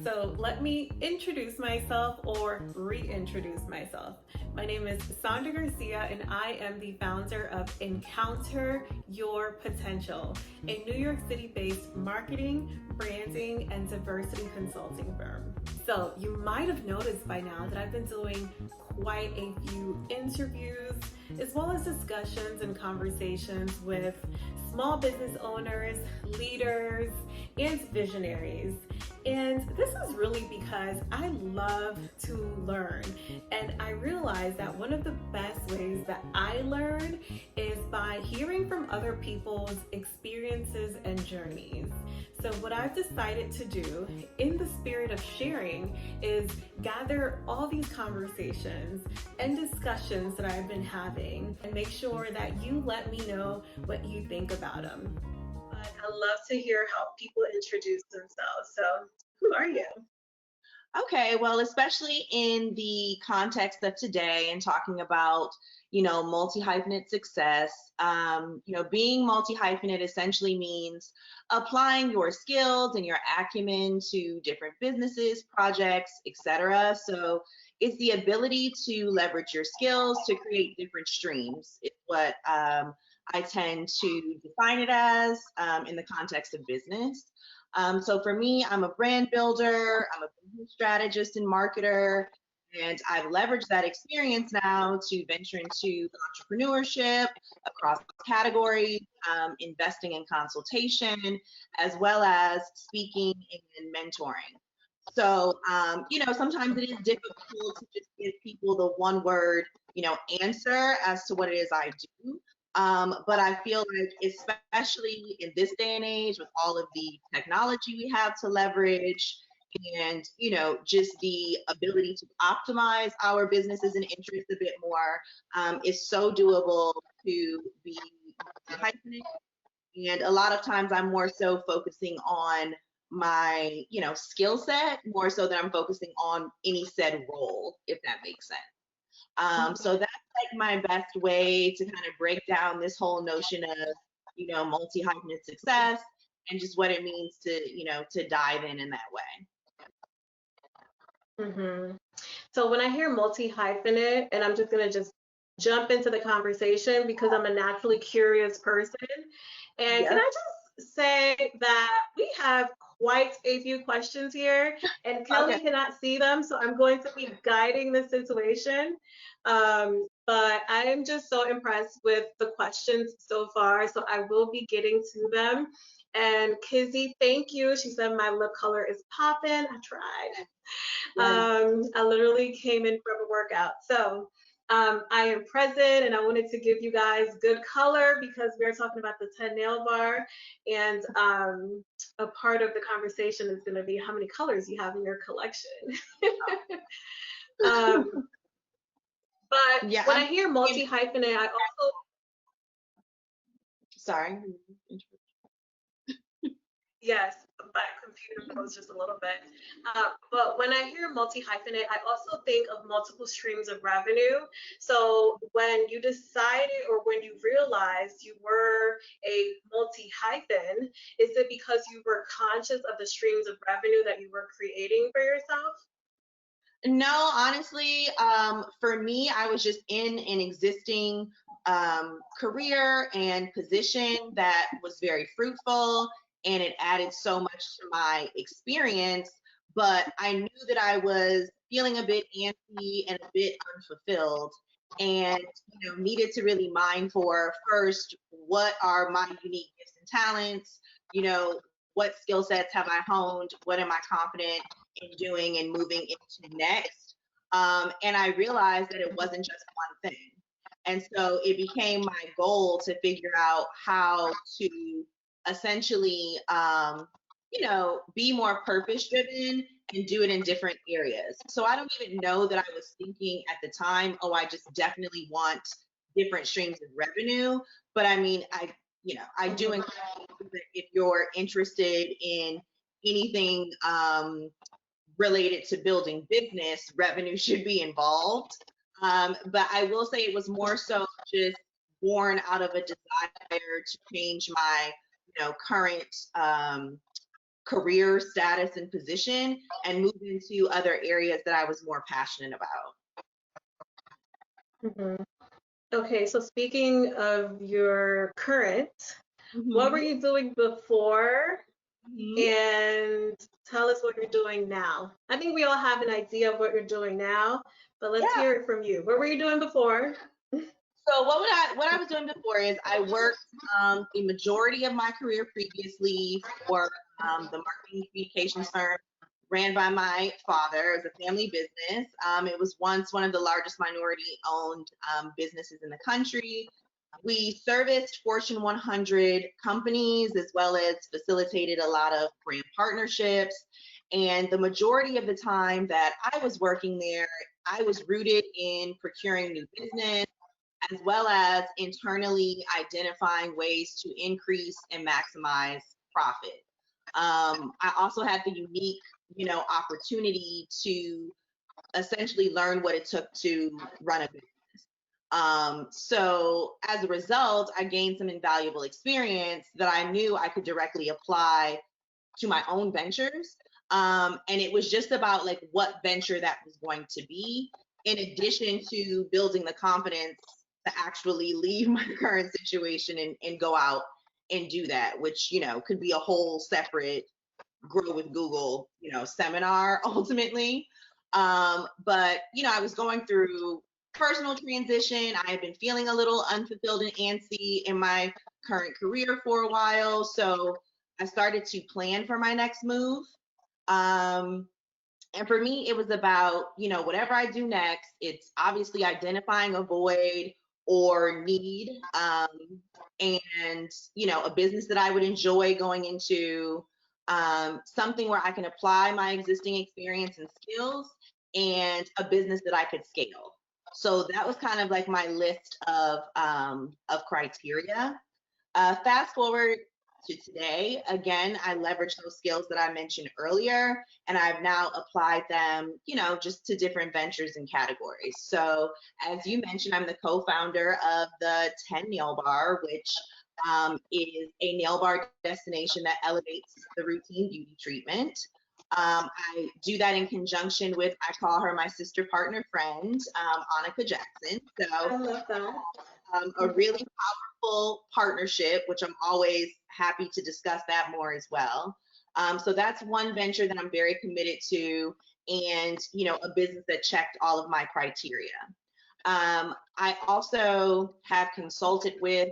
So let me introduce myself or reintroduce myself. My name is Sandra Garcia, and I am the founder of Encounter Your Potential, a New York City-based marketing, branding, and diversity consulting firm. So you might have noticed by now that I've been doing quite a few interviews, as well as discussions and conversations with small business owners, leaders, and visionaries. And this is really because I love to learn. And I realized that one of the best ways that I learn is by hearing from other people's experiences and journeys. So what I've decided to do in the spirit of sharing is gather all these conversations and discussions that I've been having and make sure that you let me know what you think about them. But I love to hear how people introduce themselves. So who are you? Okay, well, especially in the context of today and talking about, multi-hyphenate success, being multi-hyphenate essentially means applying your skills and your acumen to different businesses, projects, etc. So it's the ability to leverage your skills to create different streams. It's what I tend to define it as in the context of business. So for me, I'm a brand builder, I'm a business strategist and marketer, and I've leveraged that experience now to venture into entrepreneurship across categories, investing in consultation, as well as speaking and mentoring. So, sometimes it is difficult to just give people the one word, answer as to what it is I do. But I feel like, especially in this day and age, with all of the technology we have to leverage and, just the ability to optimize our businesses and interests a bit more, is so doable to be hyphenate. And a lot of times I'm more so focusing on my, skill set more so than I'm focusing on any said role, if that makes sense. So that's like my best way to kind of break down this whole notion of, multi-hyphenate success and just what it means to dive in that way. So when I hear multi-hyphenate, and I'm just going to jump into the conversation because I'm a naturally curious person. And can I just say that we have quite a few questions here, and Kelli cannot see them, so I'm going to be guiding the situation. But I am just so impressed with the questions so far, so I will be getting to them. And Kizzy, thank you. She said my lip color is popping. I tried. I literally came in from a workout. So I am present, and I wanted to give you guys good color because we're talking about the 10 nail bar, and a part of the conversation is going to be how many colors you have in your collection. But when I hear multi-hyphenate, I also... Sorry. Yes, my computer froze just a little bit. But when I hear multi-hyphenate, I also think of multiple streams of revenue. So when you decided or when you realized you were a multi-hyphen, is it because you were conscious of the streams of revenue that you were creating for yourself? No, honestly, for me, I was just in an existing career and position that was very fruitful, and it added so much to my experience. But I knew that I was feeling a bit antsy and a bit unfulfilled, and needed to really mine for first, what are my unique gifts and talents? What skill sets have I honed? What am I confident in doing and moving into next? And I realized that it wasn't just one thing. And so it became my goal to figure out how to essentially, be more purpose driven and do it in different areas. So I don't even know that I was thinking at the time, oh, I just definitely want different streams of revenue. But I mean, I do encourage that if you're interested in anything related to building business, revenue should be involved. But I will say it was more so just born out of a desire to change my, current career status and position and move into other areas that I was more passionate about. Mhm. Okay, so speaking of your current, what were Mhm. you doing before? Mhm. And tell us what you're doing now. I think we all have an idea of what you're doing now, but let's Yeah. hear it from you. What were you doing before? So what I was doing before is I worked a majority of my career previously for the marketing communications firm ran by my father. It was a family business. It was once one of the largest minority-owned businesses in the country. We serviced Fortune 100 companies as well as facilitated a lot of brand partnerships. And the majority of the time that I was working there, I was rooted in procuring new business as well as internally identifying ways to increase and maximize profit. I also had the unique, opportunity to essentially learn what it took to run a business. So as a result, I gained some invaluable experience that I knew I could directly apply to my own ventures. And it was just about like what venture that was going to be, in addition to building the confidence to actually leave my current situation and go out and do that, which, could be a whole separate grow with Google, seminar ultimately. But, I was going through personal transition. I had been feeling a little unfulfilled and antsy in my current career for a while. So I started to plan for my next move. Um, and for me, it was about, whatever I do next, it's obviously identifying a void or need, and, a business that I would enjoy going into, something where I can apply my existing experience and skills, and a business that I could scale. So that was kind of like my list of criteria. Fast forward to today, again, I leverage those skills that I mentioned earlier, and I've now applied them, just to different ventures and categories. So, as you mentioned, I'm the co-founder of the 10 Nail Bar, which is a nail bar destination that elevates the routine beauty treatment. I do that in conjunction with, I call her my sister partner friend, Annika Jackson. I So love that. a really powerful partnership, which I'm always happy to discuss that more as well. So that's one venture that I'm very committed to, and a business that checked all of my criteria. I also have consulted with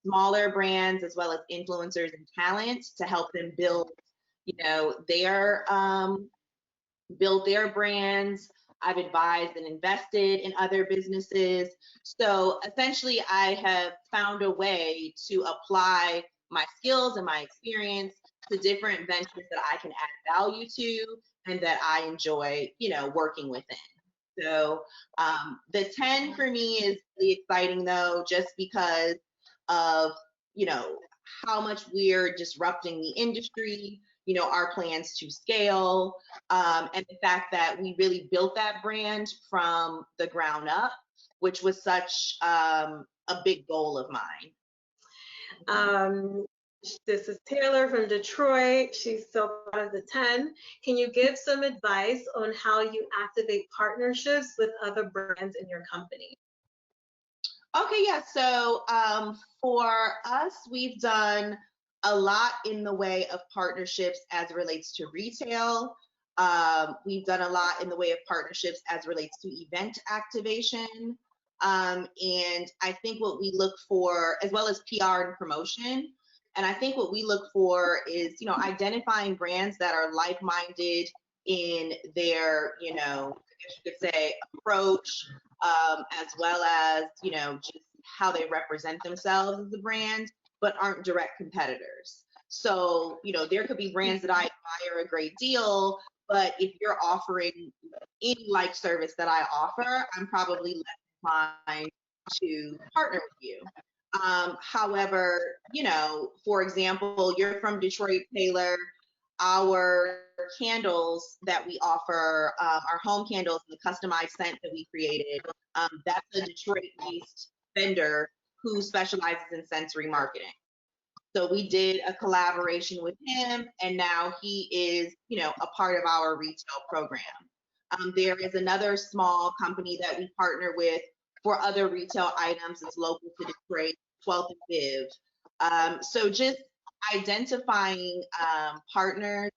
smaller brands as well as influencers and talent to help them their build their brands. I've advised and invested in other businesses. So essentially, I have found a way to apply my skills and my experience to different ventures that I can add value to and that I enjoy, working within. So the 10 for me is really exciting though, just because of, you know, how much we're disrupting the industry, our plans to scale, and the fact that we really built that brand from the ground up, which was such a big goal of mine. Um, this is Taylor from Detroit. She's so proud of the 10. Can you give some advice on how you activate partnerships with other brands in your company? Okay, yeah. So for us, we've done a lot in the way of partnerships as it relates to retail. We've done a lot in the way of partnerships as it relates to event activation. And I think what we look for, as well as PR and promotion, and I think what we look for is, identifying brands that are like-minded in their, I guess you could say, approach, as well as, just how they represent themselves as a brand, but aren't direct competitors. So, there could be brands that I admire a great deal, but if you're offering any like service that I offer, I'm probably less inclined to partner with you. However, for example, you're from Detroit, Taylor. Our candles that we offer, our home candles, the customized scent that we created, that's a Detroit-based vendor who specializes in sensory marketing. So we did a collaboration with him, and now he is, a part of our retail program. There is another small company that we partner with for other retail items. It's local to Detroit, 12th and Viv. So just identifying partners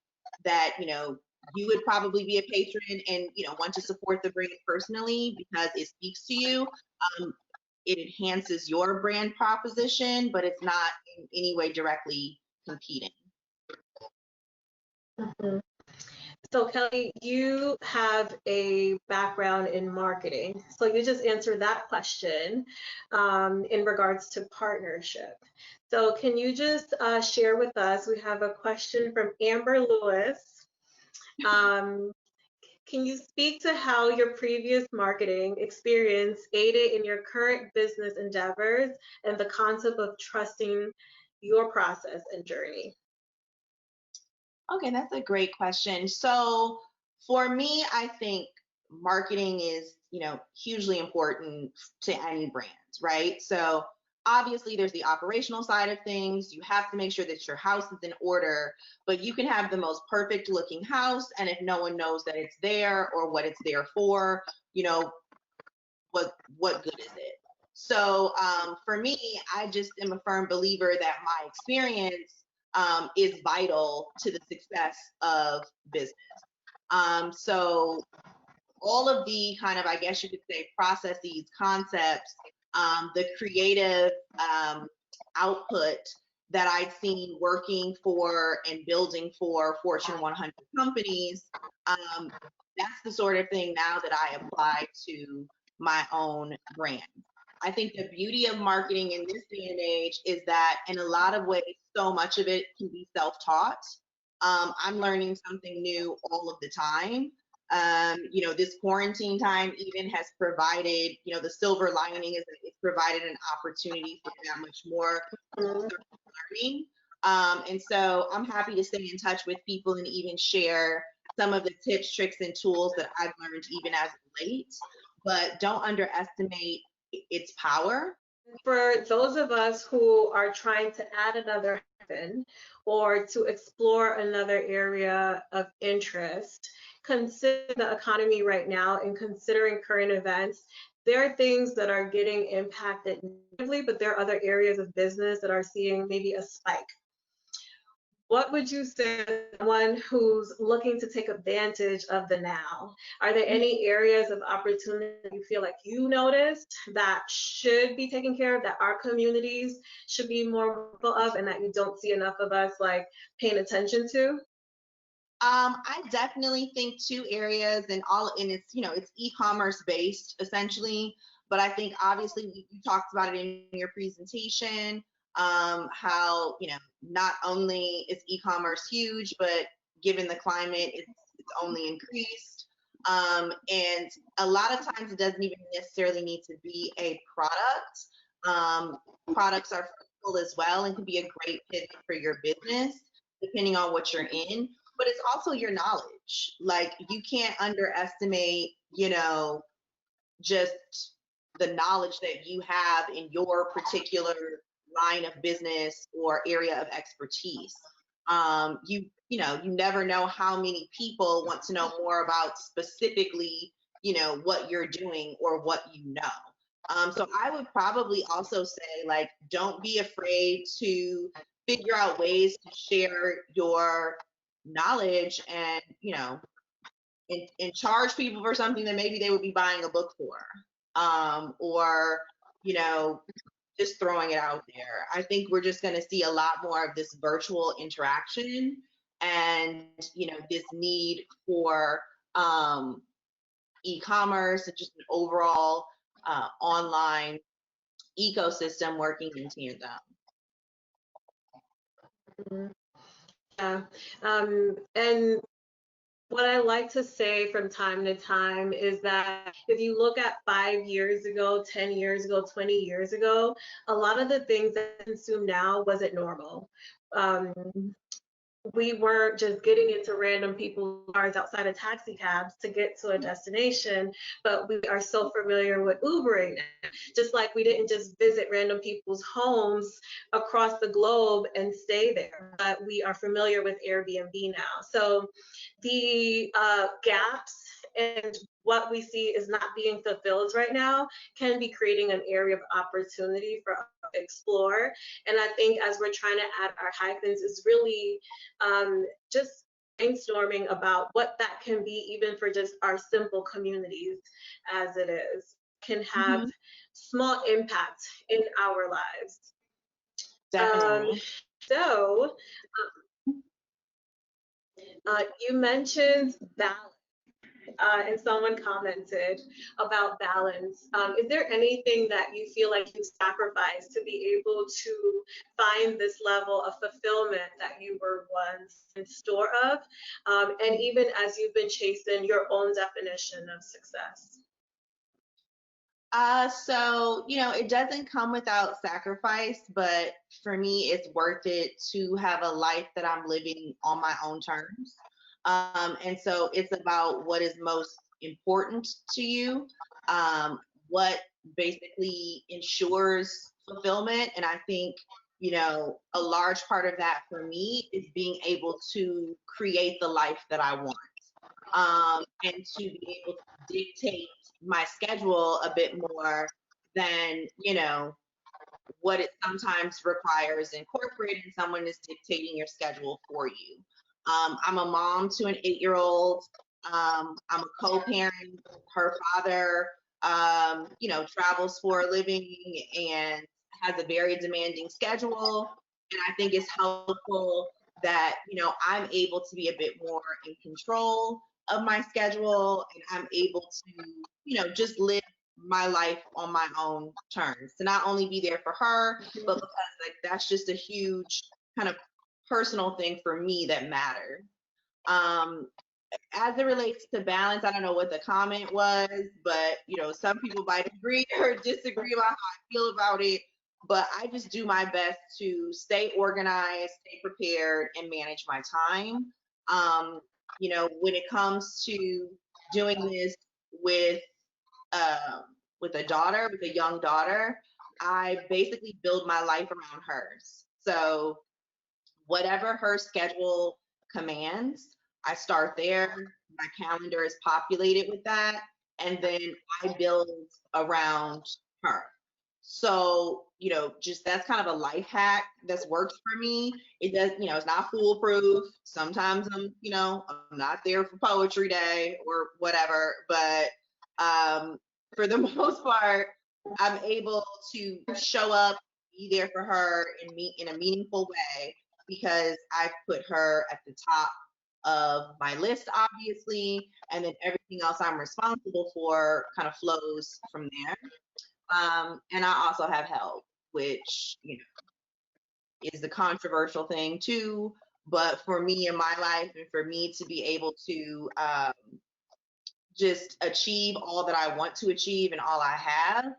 that, you would probably be a patron and, want to support the brand personally because it speaks to you. It enhances your brand proposition, but it's not in any way directly competing. Mhm. So Kelli, you have a background in marketing. So you just answered that question in regards to partnership. So can you just share with us, we have a question from Amber Lewis. Can you speak to how your previous marketing experience aided in your current business endeavors and the concept of trusting your process and journey? Okay, that's a great question. So for me, I think marketing is, hugely important to any brand, right? So obviously there's the operational side of things. You have to make sure that your house is in order, but you can have the most perfect looking house, and if no one knows that it's there or what it's there for, what good is it? So for me, I just am a firm believer that my experience is vital to the success of business. So all of the kind of, I guess you could say, processes, concepts, the creative output that I'd seen working for and building for Fortune 100 companies, that's the sort of thing now that I apply to my own brand. I think the beauty of marketing in this day and age is that in a lot of ways, so much of it can be self-taught. I'm learning something new all of the time. This quarantine time even has provided, the silver lining is that it's provided an opportunity for that much more learning. And so I'm happy to stay in touch with people and even share some of the tips, tricks, and tools that I've learned even as of late. But don't underestimate its power. For those of us who are trying to add another hyphen or to explore another area of interest, consider the economy right now and considering current events. There are things that are getting impacted negatively, but there are other areas of business that are seeing maybe a spike. What would you say to someone who's looking to take advantage of the now? Are there any areas of opportunity you feel like you noticed that should be taken care of, that our communities should be more mindful of, and that you don't see enough of us like paying attention to? I definitely think two areas and it's e-commerce based essentially, but I think obviously you talked about it in your presentation, how, not only is e-commerce huge, but given the climate, it's only increased. And a lot of times it doesn't even necessarily need to be a product. Products are fruitful as well and can be a great pivot for your business, depending on what you're in, but it's also your knowledge. Like you can't underestimate, just the knowledge that you have in your particular line of business or area of expertise. You never know how many people want to know more about specifically, what you're doing or what you know. So I would probably also say, like, don't be afraid to figure out ways to share your knowledge and, and charge people for something that maybe they would be buying a book for, or just throwing it out there. I think we're just going to see a lot more of this virtual interaction and this need for e-commerce and just an overall online ecosystem working in tandem. Mhm. Yeah. And what I like to say from time to time is that if you look at 5 years ago, 10 years ago, 20 years ago, a lot of the things that I consume now wasn't normal. Um, we weren't just getting into random people's cars outside of taxi cabs to get to a destination, but we are so familiar with Ubering. Just like we didn't just visit random people's homes across the globe and stay there, but we are familiar with Airbnb now. So the gaps and what we see is not being fulfilled right now can be creating an area of opportunity for us to explore. And I think as we're trying to add our hyphens is really just brainstorming about what that can be, even for just our simple communities as it is, can have Hmm. small impact in our lives. Um, Definitely. so you mentioned balance. And someone commented about balance. Is there anything that you feel like you sacrificed to be able to find this level of fulfillment that you were once in store of? And even as you've been chasing your own definition of success? So, it doesn't come without sacrifice, but for me, it's worth it to have a life that I'm living on my own terms. And so it's about what is most important to you, what basically ensures fulfillment. And I think, a large part of that for me is being able to create the life that I want, and to be able to dictate my schedule a bit more than what it sometimes requires in corporate, and someone is dictating your schedule for you. I'm a mom to an 8-year-old. I'm a co-parent. Her father travels for a living and has a very demanding schedule, and I think it's helpful that I'm able to be a bit more in control of my schedule, and I'm able to just live my life on my own terms, to not only be there for her, but because like that's just a huge kind of personal thing for me that matters. Um, as it relates to balance, I don't know what the comment was, but some people might agree or disagree about how I feel about it. But I just do my best to stay organized, stay prepared, and manage my time. When it comes to doing this with with a daughter, with a young daughter, I basically build my life around hers. So whatever her schedule commands, I start there. My calendar is populated with that, and then I build around her. So, just that's kind of a life hack that's worked for me. It does, it's not foolproof. Sometimes I'm not there for poetry day or whatever, but for the most part, I'm able to show up, be there for her in a meaningful way, because I put her at the top of my list, obviously, and then everything else I'm responsible for kind of flows from there. And I also have help, which is a controversial thing too. But for me in my life, and for me to be able to just achieve all that I want to achieve and all I have,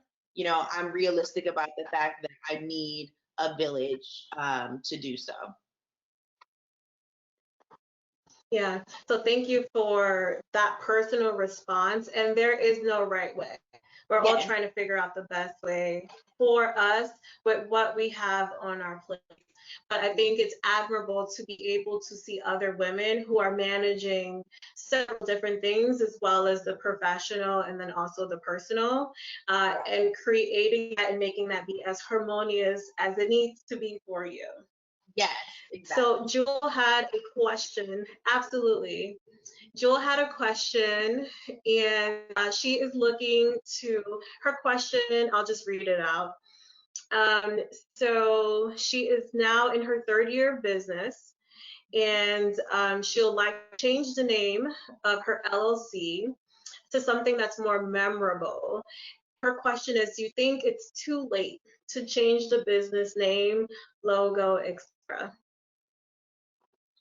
I'm realistic about the fact that I need a village to do so. Yeah, so thank you for that personal response. And there is no right way. We're all Yes. trying to figure out the best way for us with what we have on our plate. But I think it's admirable to be able to see other women who are managing several different things, as well as the professional and then also the personal, and creating that and making that be as harmonious as it needs to be for you. Yes, exactly. So Jewel had a question. Absolutely. Jewel had a question, and she is looking to her question. I'll just read it out. Um, so she is now in her third year of business, and she'll like to change the name of her LLC to something that's more memorable. Her question is, do you think it's too late to change the business name, logo, etc.?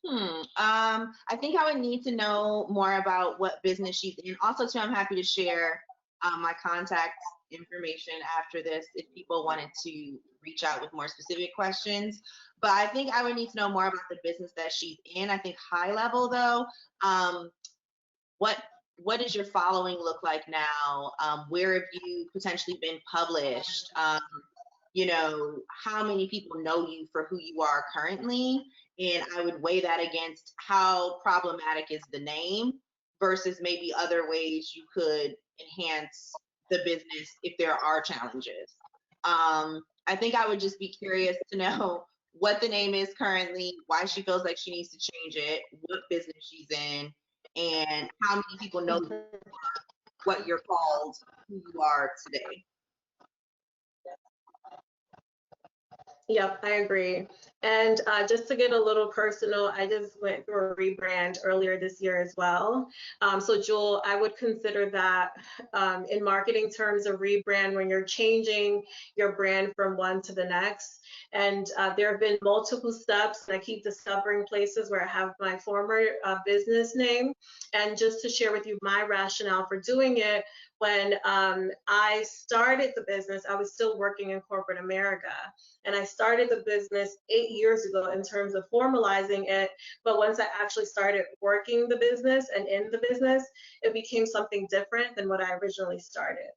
I think I would need to know more about what business she's in. Also, too, I'm happy to share my contacts information after this if people wanted to reach out with more specific questions. But I think I would need to know more about the business that she's in. I think high level though, what does your following look like now? Where have you potentially been published? How many people know you for who you are currently? And I would weigh that against how problematic is the name versus maybe other ways you could enhance the business if there are challenges. I think I would just be curious to know what the name is currently, why she feels like she needs to change it, what business she's in, and how many people know what you're called, who you are today. Yep, I agree. And just to get a little personal, I just went through a rebrand earlier this year as well. So Jewel, I would consider that in marketing terms, a rebrand when you're changing your brand from one to the next. And there have been multiple steps, and I keep discovering places where I have my former business name. And just to share with you my rationale for doing it, when I started the business, I was still working in corporate America. And I started the business 8 years ago in terms of formalizing it. But once I actually started working the business and in the business, it became something different than what I originally started.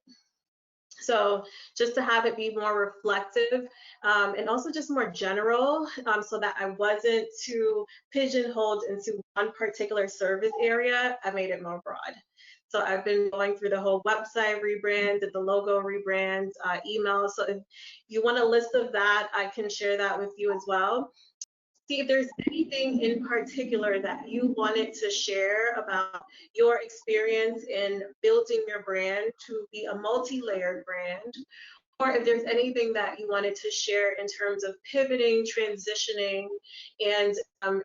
So just to have it be more reflective and also just more general so that I wasn't too pigeonholed into one particular service area, I made it more broad. So I've been going through the whole website rebrand, did the logo rebrand, email. So if you want a list of that, I can share that with you as well. See if there's anything in particular that you wanted to share about your experience in building your brand to be a multi-layered brand, or if there's anything that you wanted to share in terms of pivoting, transitioning, and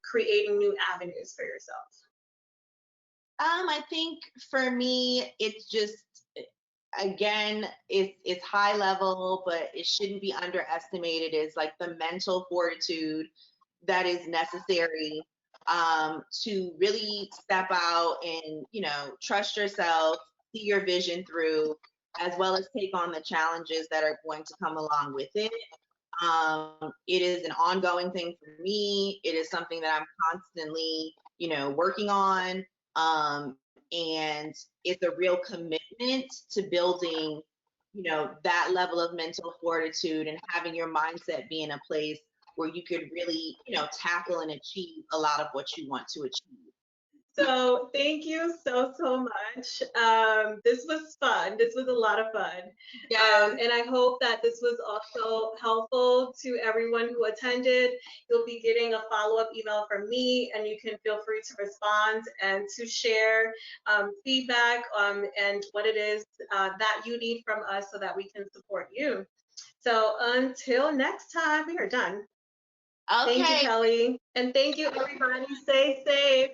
creating new avenues for yourself. I think for me, it's just, again, it's high level, but it shouldn't be underestimated. Is like the mental fortitude that is necessary to really step out and, trust yourself, see your vision through, as well as take on the challenges that are going to come along with it. It is an ongoing thing for me. It is something that I'm constantly, working on. And it's a real commitment to building, that level of mental fortitude and having your mindset be in a place where you could really, tackle and achieve a lot of what you want to achieve. So thank you so much. This was fun. This was a lot of fun. Yes. And I hope that this was also helpful to everyone who attended. You'll be getting a follow-up email from me, and you can feel free to respond and to share feedback and what it is that you need from us so that we can support you. So until next time, we are done. Okay. Thank you, Kelli. And thank you, everybody. Stay safe.